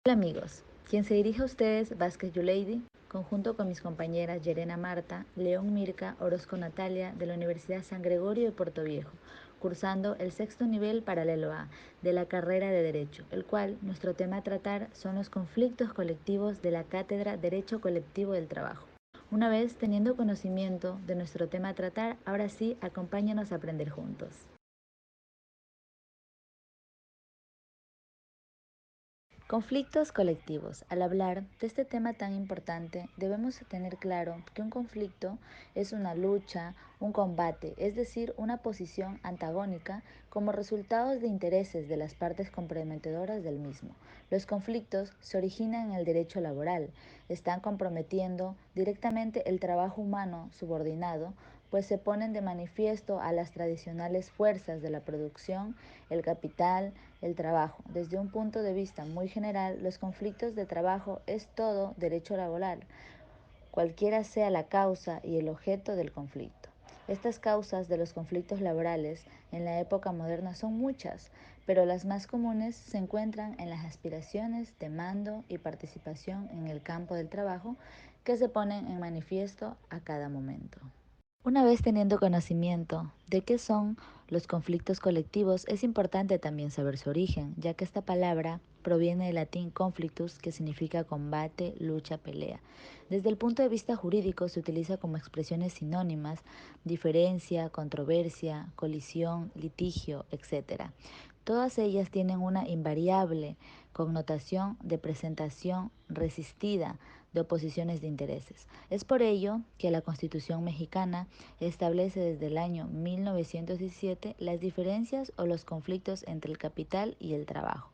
Hola amigos, quien se dirige a ustedes, Vázquez Yuleidi, conjunto con mis compañeras Yerena Marta, León Mirka, Orozco Natalia, de la Universidad San Gregorio de Puerto Viejo, cursando el sexto nivel paralelo A de la carrera de Derecho, el cual nuestro tema a tratar son los conflictos colectivos de la cátedra Derecho Colectivo del Trabajo. Una vez teniendo conocimiento de nuestro tema a tratar, ahora sí, acompáñanos a aprender juntos. Conflictos colectivos. Al hablar de este tema tan importante, debemos tener claro que un conflicto es una lucha, un combate, es decir, una posición antagónica como resultados de intereses de las partes comprometedoras del mismo. Los conflictos se originan en el derecho laboral, están comprometiendo directamente el trabajo humano subordinado, pues se ponen de manifiesto a las tradicionales fuerzas de la producción, el capital, el trabajo. Desde un punto de vista muy general, los conflictos de trabajo es todo derecho laboral, cualquiera sea la causa y el objeto del conflicto. Estas causas de los conflictos laborales en la época moderna son muchas, pero las más comunes se encuentran en las aspiraciones de mando y participación en el campo del trabajo que se ponen en manifiesto a cada momento. Una vez teniendo conocimiento de qué son los conflictos colectivos, es importante también saber su origen, ya que esta palabra proviene del latín conflictus, que significa combate, lucha, pelea. Desde el punto de vista jurídico se utiliza como expresiones sinónimas, diferencia, controversia, colisión, litigio, etc. Todas ellas tienen una invariable connotación de presentación resistida de oposiciones de intereses. Es por ello que la Constitución mexicana establece desde el año 1917 las diferencias o los conflictos entre el capital y el trabajo,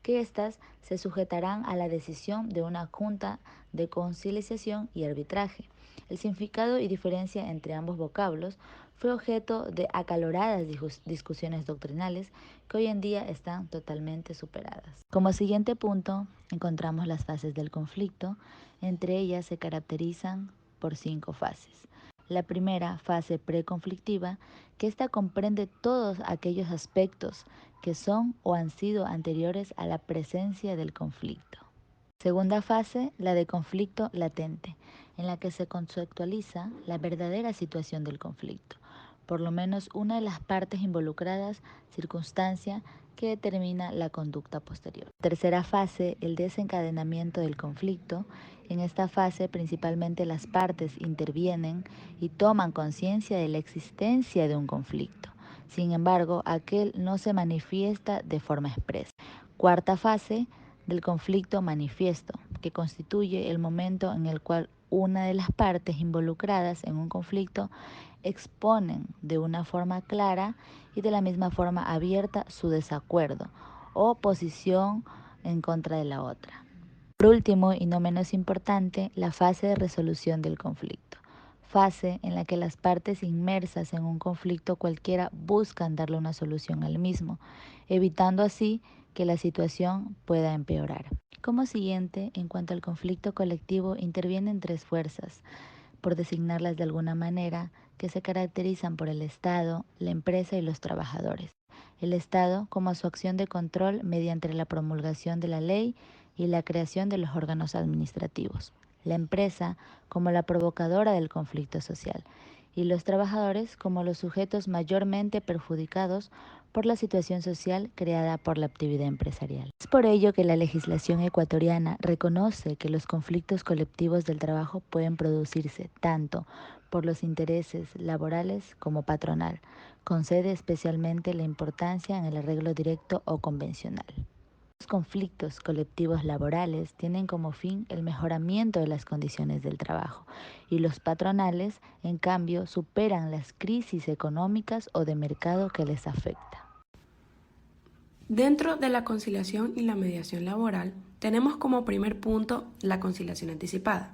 que éstas se sujetarán a la decisión de una junta de conciliación y arbitraje. El significado y diferencia entre ambos vocablos fue objeto de acaloradas discusiones doctrinales que hoy en día están totalmente superadas. Como siguiente punto, encontramos las fases del conflicto. Entre ellas se caracterizan por 5 fases. La primera, fase preconflictiva, que ésta comprende todos aquellos aspectos que son o han sido anteriores a la presencia del conflicto. Segunda fase, la de conflicto latente, en la que se conceptualiza la verdadera situación del conflicto, por lo menos una de las partes involucradas, circunstancia que determina la conducta posterior. Tercera fase, el desencadenamiento del conflicto. En esta fase principalmente las partes intervienen y toman conciencia de la existencia de un conflicto. Sin embargo, aquel no se manifiesta de forma expresa. Cuarta fase, del conflicto manifiesto, que constituye el momento en el cual una de las partes involucradas en un conflicto exponen de una forma clara y de la misma forma abierta su desacuerdo o posición en contra de la otra. Por último, y no menos importante, la fase de resolución del conflicto, fase en la que las partes inmersas en un conflicto cualquiera buscan darle una solución al mismo, evitando así que la situación pueda empeorar. Como siguiente, en cuanto al conflicto colectivo, intervienen 3 fuerzas, por designarlas de alguna manera, que se caracterizan por el Estado, la empresa y los trabajadores. El Estado como su acción de control mediante la promulgación de la ley y la creación de los órganos administrativos. La empresa como la provocadora del conflicto social y los trabajadores como los sujetos mayormente perjudicados por la situación social creada por la actividad empresarial. Es por ello que la legislación ecuatoriana reconoce que los conflictos colectivos del trabajo pueden producirse tanto por los intereses laborales como patronal. Concede especialmente la importancia en el arreglo directo o convencional. Los conflictos colectivos laborales tienen como fin el mejoramiento de las condiciones del trabajo y los patronales, en cambio, superan las crisis económicas o de mercado que les afecta. Dentro de la conciliación y la mediación laboral, tenemos como primer punto la conciliación anticipada.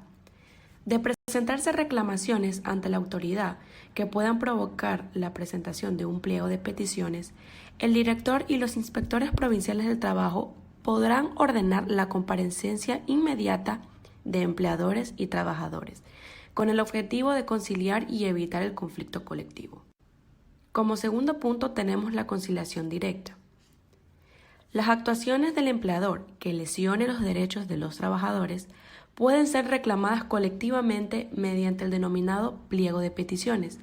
De presentarse reclamaciones ante la autoridad que puedan provocar la presentación de un pliego de peticiones, el director y los inspectores provinciales del trabajo podrán ordenar la comparecencia inmediata de empleadores y trabajadores, con el objetivo de conciliar y evitar el conflicto colectivo. Como segundo punto tenemos la conciliación directa. Las actuaciones del empleador que lesione los derechos de los trabajadores pueden ser reclamadas colectivamente mediante el denominado pliego de peticiones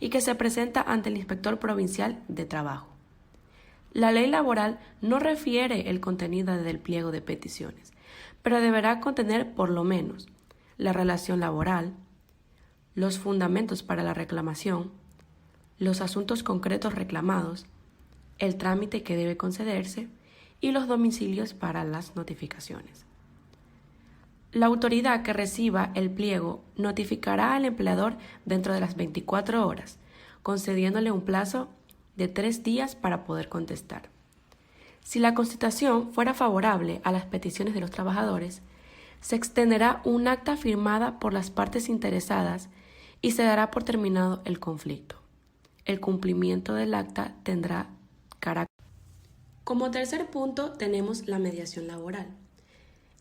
y que se presenta ante el Inspector Provincial de Trabajo. La ley laboral no refiere el contenido del pliego de peticiones, pero deberá contener por lo menos la relación laboral, los fundamentos para la reclamación, los asuntos concretos reclamados, el trámite que debe concederse y los domicilios para las notificaciones. La autoridad que reciba el pliego notificará al empleador dentro de las 24 horas, concediéndole un plazo de 3 días para poder contestar. Si la contestación fuera favorable a las peticiones de los trabajadores, se extenderá un acta firmada por las partes interesadas y se dará por terminado el conflicto. El cumplimiento del acta tendrá carácter. Como tercer punto tenemos la mediación laboral.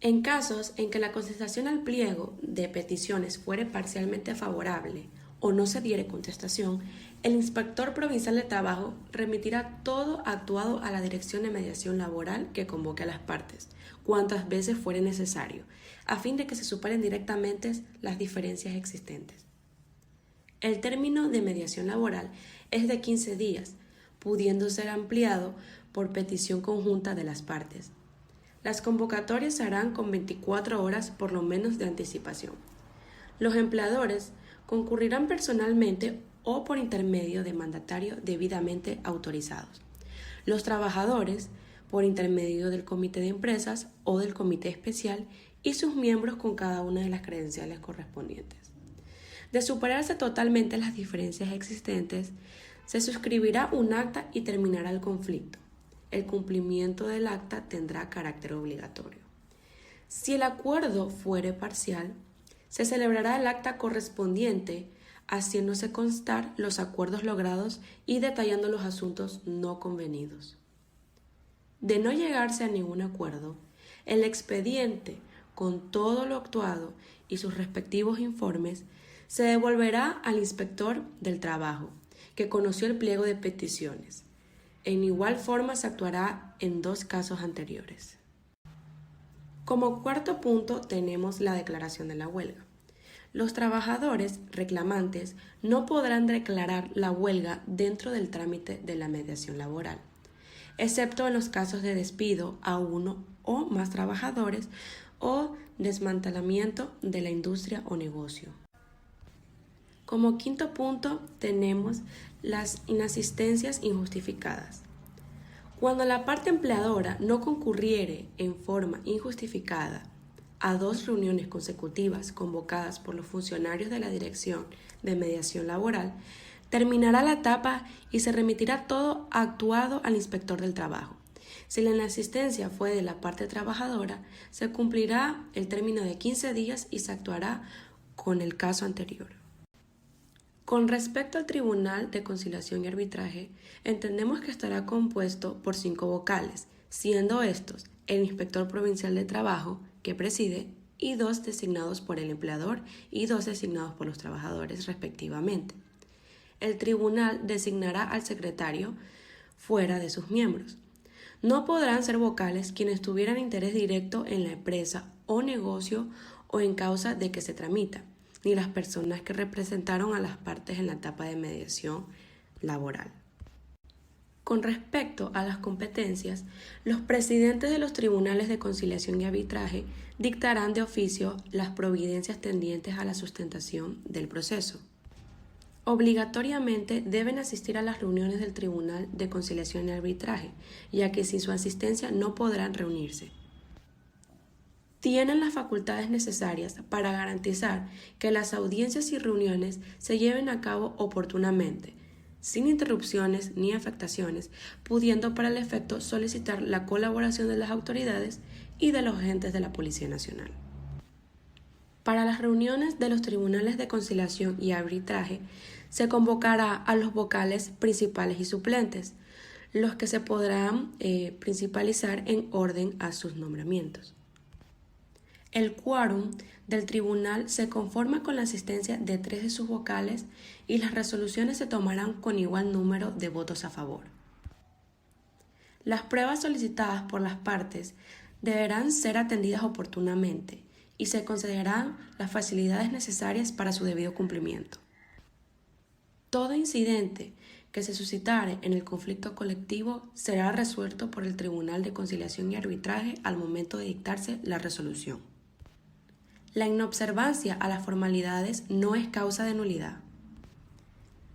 En casos en que la contestación al pliego de peticiones fuere parcialmente favorable o no se diere contestación, el Inspector Provincial de Trabajo remitirá todo actuado a la Dirección de Mediación Laboral que convoque a las partes, cuantas veces fuere necesario, a fin de que se superen directamente las diferencias existentes. El término de mediación laboral es de 15 días, pudiendo ser ampliado por petición conjunta de las partes. Las convocatorias se harán con 24 horas por lo menos de anticipación. Los empleadores concurrirán personalmente o por intermedio de mandatarios debidamente autorizados. Los trabajadores por intermedio del comité de empresas o del comité especial y sus miembros con cada una de las credenciales correspondientes. De superarse totalmente las diferencias existentes, se suscribirá un acta y terminará el conflicto. El cumplimiento del acta tendrá carácter obligatorio. Si el acuerdo fuere parcial, se celebrará el acta correspondiente, haciéndose constar los acuerdos logrados y detallando los asuntos no convenidos. De no llegarse a ningún acuerdo, el expediente, con todo lo actuado y sus respectivos informes, se devolverá al inspector del trabajo, que conoció el pliego de peticiones. En igual forma se actuará en 2 casos anteriores. Como cuarto punto tenemos la declaración de la huelga. Los trabajadores reclamantes no podrán declarar la huelga dentro del trámite de la mediación laboral, excepto en los casos de despido a uno o más trabajadores o desmantelamiento de la industria o negocio. Como quinto punto tenemos las inasistencias injustificadas. Cuando la parte empleadora no concurriere en forma injustificada a 2 reuniones consecutivas convocadas por los funcionarios de la Dirección de Mediación Laboral, terminará la etapa y se remitirá todo actuado al inspector del trabajo. Si la inasistencia fue de la parte trabajadora, se cumplirá el término de 15 días y se actuará con el caso anterior. Con respecto al Tribunal de Conciliación y Arbitraje, entendemos que estará compuesto por 5 vocales, siendo estos el Inspector Provincial de Trabajo, que preside, y 2 designados por el empleador y 2 designados por los trabajadores, respectivamente. El tribunal designará al secretario fuera de sus miembros. No podrán ser vocales quienes tuvieran interés directo en la empresa o negocio o en causa de que se tramita, ni las personas que representaron a las partes en la etapa de mediación laboral. Con respecto a las competencias, los presidentes de los tribunales de conciliación y arbitraje dictarán de oficio las providencias tendientes a la sustentación del proceso. Obligatoriamente deben asistir a las reuniones del Tribunal de Conciliación y Arbitraje, ya que sin su asistencia no podrán reunirse. Tienen las facultades necesarias para garantizar que las audiencias y reuniones se lleven a cabo oportunamente, sin interrupciones ni afectaciones, pudiendo para el efecto solicitar la colaboración de las autoridades y de los agentes de la Policía Nacional. Para las reuniones de los tribunales de conciliación y arbitraje, se convocará a los vocales principales y suplentes, los que se podrán principalizar en orden a sus nombramientos. El quórum del tribunal se conforma con la asistencia de 3 de sus vocales y las resoluciones se tomarán con igual número de votos a favor. Las pruebas solicitadas por las partes deberán ser atendidas oportunamente y se considerarán las facilidades necesarias para su debido cumplimiento. Todo incidente que se suscitare en el conflicto colectivo será resuelto por el Tribunal de Conciliación y Arbitraje al momento de dictarse la resolución. La inobservancia a las formalidades no es causa de nulidad.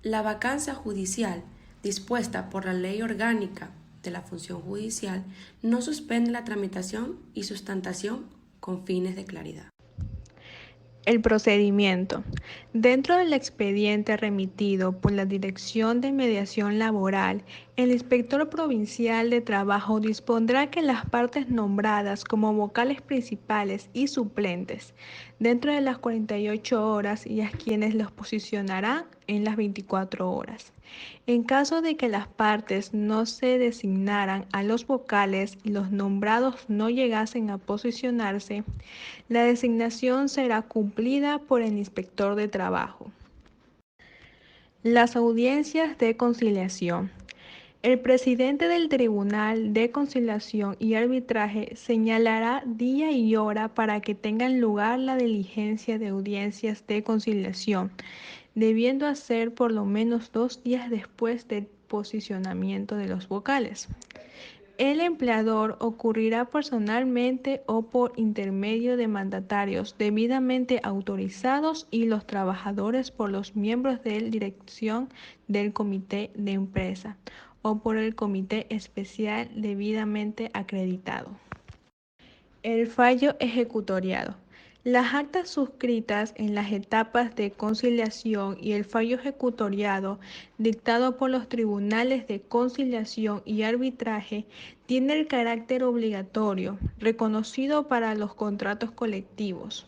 La vacancia judicial dispuesta por la Ley Orgánica de la Función Judicial no suspende la tramitación y sustentación con fines de claridad. El procedimiento. Dentro del expediente remitido por la Dirección de Mediación Laboral, el inspector provincial de trabajo dispondrá que las partes nombradas como vocales principales y suplentes dentro de las 48 horas y a quienes los posicionará en las 24 horas. En caso de que las partes no se designaran a los vocales y los nombrados no llegasen a posicionarse, la designación será cumplida por el inspector de trabajo. Las audiencias de conciliación. El presidente del Tribunal de Conciliación y Arbitraje señalará día y hora para que tengan lugar la diligencia de audiencias de conciliación, debiendo hacer por lo menos 2 días después del posicionamiento de los vocales. El empleador ocurrirá personalmente o por intermedio de mandatarios debidamente autorizados y los trabajadores por los miembros de la dirección del comité de empresa o por el comité especial debidamente acreditado. El fallo ejecutoriado. Las actas suscritas en las etapas de conciliación y el fallo ejecutoriado dictado por los tribunales de conciliación y arbitraje tiene el carácter obligatorio, reconocido para los contratos colectivos.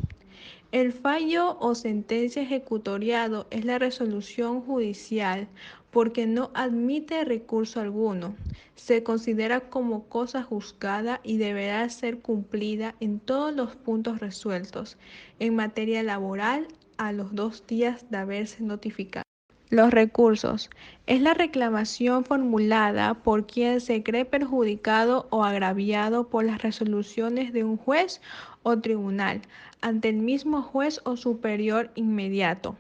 El fallo o sentencia ejecutoriado es la resolución judicial porque no admite recurso alguno. Se considera como cosa juzgada y deberá ser cumplida en todos los puntos resueltos en materia laboral a los 2 días de haberse notificado. Los recursos. Es la reclamación formulada por quien se cree perjudicado o agraviado por las resoluciones de un juez o tribunal ante el mismo juez o superior inmediato,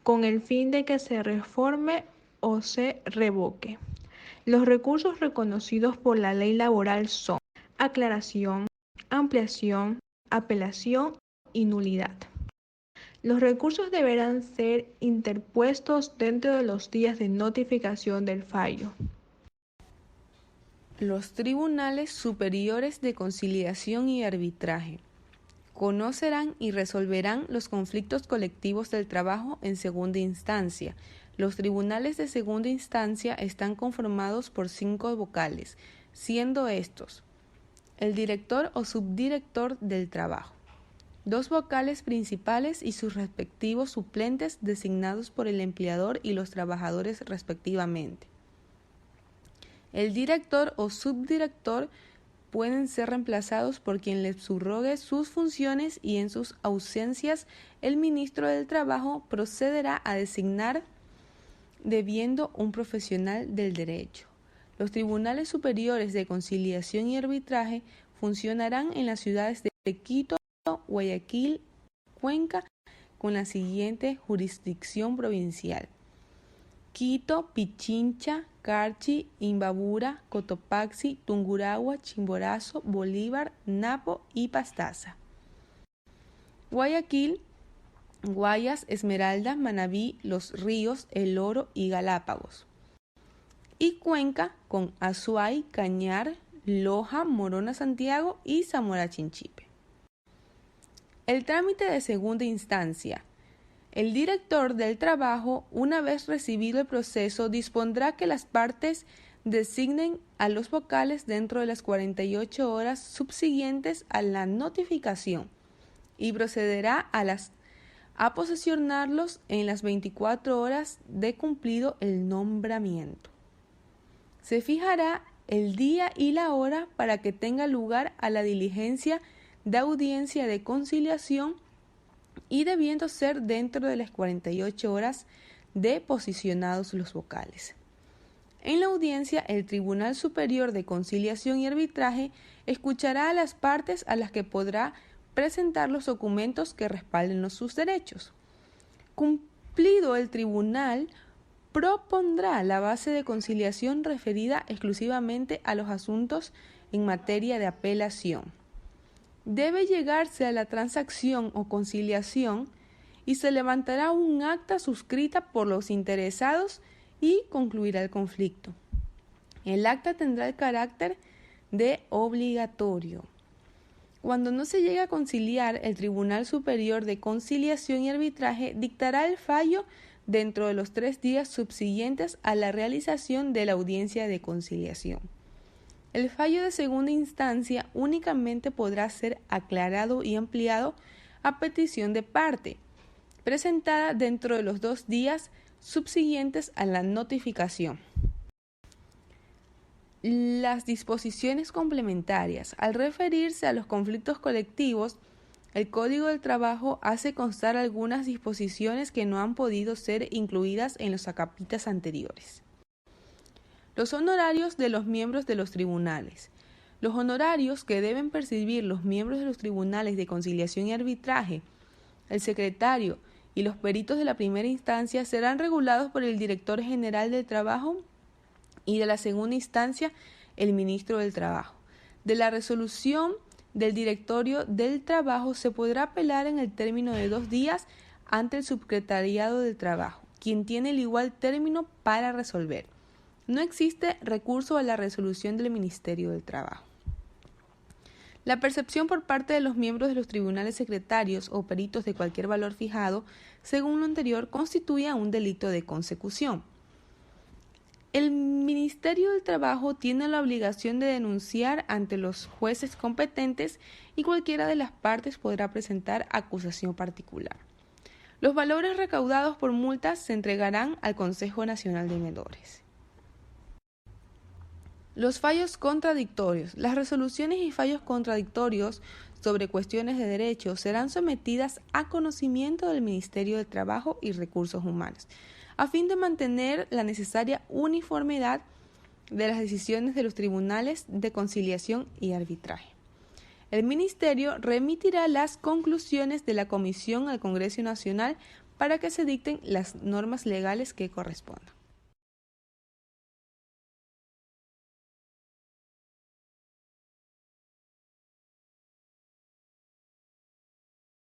con el fin de que se reforme o se revoque. Los recursos reconocidos por la ley laboral son aclaración, ampliación, apelación y nulidad. Los recursos deberán ser interpuestos dentro de los días de notificación del fallo. Los tribunales superiores de conciliación y arbitraje conocerán y resolverán los conflictos colectivos del trabajo en segunda instancia. Los tribunales de segunda instancia están conformados por 5 vocales, siendo estos: el director o subdirector del trabajo, 2 vocales principales y sus respectivos suplentes designados por el empleador y los trabajadores respectivamente. El director o subdirector pueden ser reemplazados por quien les subrogue sus funciones y en sus ausencias el ministro del Trabajo procederá a designar debiendo un profesional del derecho. Los tribunales superiores de conciliación y arbitraje funcionarán en las ciudades de Quito, Guayaquil, Cuenca, con la siguiente jurisdicción provincial: Quito, Pichincha, Carchi, Imbabura, Cotopaxi, Tungurahua, Chimborazo, Bolívar, Napo y Pastaza. Guayaquil, Guayas, Esmeralda, Manabí, Los Ríos, El Oro y Galápagos. Y Cuenca con Azuay, Cañar, Loja, Morona, Santiago y Zamora Chinchipe. El trámite de segunda instancia. El director del trabajo, una vez recibido el proceso, dispondrá que las partes designen a los vocales dentro de las 48 horas subsiguientes a la notificación y procederá a posesionarlos en las 24 horas de cumplido el nombramiento. Se fijará el día y la hora para que tenga lugar a la diligencia de audiencia de conciliación y debiendo ser dentro de las 48 horas de posicionados los vocales. En la audiencia, el Tribunal Superior de Conciliación y Arbitraje escuchará a las partes a las que podrá presentar los documentos que respalden sus derechos. Cumplido el tribunal, propondrá la base de conciliación referida exclusivamente a los asuntos en materia de apelación. Debe llegarse a la transacción o conciliación y se levantará un acta suscrita por los interesados y concluirá el conflicto. El acta tendrá el carácter de obligatorio. Cuando no se llegue a conciliar, el Tribunal Superior de Conciliación y Arbitraje dictará el fallo dentro de los 3 días subsiguientes a la realización de la audiencia de conciliación. El fallo de segunda instancia únicamente podrá ser aclarado y ampliado a petición de parte, presentada dentro de los 2 días subsiguientes a la notificación. Las disposiciones complementarias. Al referirse a los conflictos colectivos, el Código del Trabajo hace constar algunas disposiciones que no han podido ser incluidas en los acápitas anteriores. Los honorarios de los miembros de los tribunales. Los honorarios que deben percibir los miembros de los tribunales de conciliación y arbitraje, el secretario y los peritos de la primera instancia serán regulados por el Director General del Trabajo y de la segunda instancia el Ministro del Trabajo. De la resolución del Directorio del Trabajo se podrá apelar en el término de 2 días ante el Subsecretariado del Trabajo, quien tiene el igual término para resolver. No existe recurso a la resolución del Ministerio del Trabajo. La percepción por parte de los miembros de los tribunales secretarios o peritos de cualquier valor fijado, según lo anterior, constituye un delito de consecución. El Ministerio del Trabajo tiene la obligación de denunciar ante los jueces competentes y cualquiera de las partes podrá presentar acusación particular. Los valores recaudados por multas se entregarán al Consejo Nacional de Medores. Los fallos contradictorios. Las resoluciones y fallos contradictorios sobre cuestiones de derecho serán sometidas a conocimiento del Ministerio de Trabajo y Recursos Humanos, a fin de mantener la necesaria uniformidad de las decisiones de los tribunales de conciliación y arbitraje. El Ministerio remitirá las conclusiones de la Comisión al Congreso Nacional para que se dicten las normas legales que correspondan.